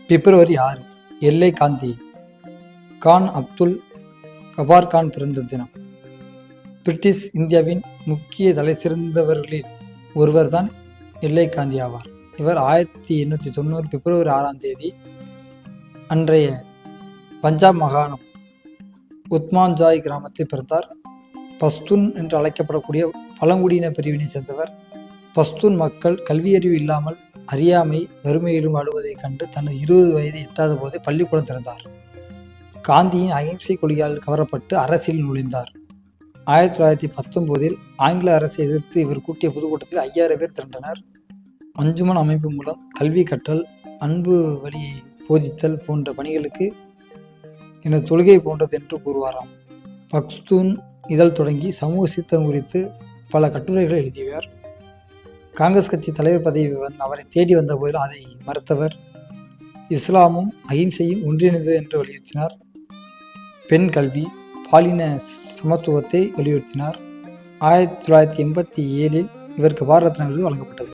பிப்ரவரி 6 எல்லை காந்தி கான் அப்துல் கபார் கான் பிறந்த தினம். பிரிட்டிஷ் இந்தியாவின் முக்கிய தலைசிறந்தவர்களில் ஒருவர்தான் எல்லை காந்தி ஆவார். இவர் 1890 பிப்ரவரி 6 அன்றைய பஞ்சாப் மாகாணம் உத்மான்ஜாய் கிராமத்தில் பிறந்தார். பஸ்தூன் என்று அழைக்கப்படக்கூடிய பழங்குடியின பிரிவினை சேர்ந்தவர். பஸ்தூன் மக்கள் கல்வியறிவு இல்லாமல் அறியாமை வறுமையிலும் வாடுவதைக் கண்டு தனது 20 வயது எட்டாத போதே பள்ளிக்கூடம் திறந்தார். காந்தியின் அகிம்சை கொள்கையால் கவரப்பட்டு அரசியலில் நுழைந்தார். 1919 ஆங்கில அரசை எதிர்த்து இவர் கூட்டிய பொதுக்கூட்டத்தில் 5000 பேர் திரண்டனர். அஞ்சுமன் அமைப்பு மூலம் கல்வி கற்றல், அன்பு வழியை போதித்தல் போன்ற பணிகளுக்கு எனது தொழுகை போன்றது என்று கூறுவாராம். பக்தூன் இதழ் தொடங்கி சமூக சீர்திருத்தம் குறித்து பல கட்டுரைகளை எழுதியவர். காங்கிரஸ் கட்சி தலைவர் பதவி அவரை தேடி வந்த போதிலும் அதை மறுத்தவர். இஸ்லாமும் அகிம்சையும் ஒன்றிணைந்தது என்று வலியுறுத்தினார். பெண் கல்வி, பாலின சமத்துவத்தை வலியுறுத்தினார். 1987 இவருக்கு பாரத் ரத்னா விருது வழங்கப்பட்டது.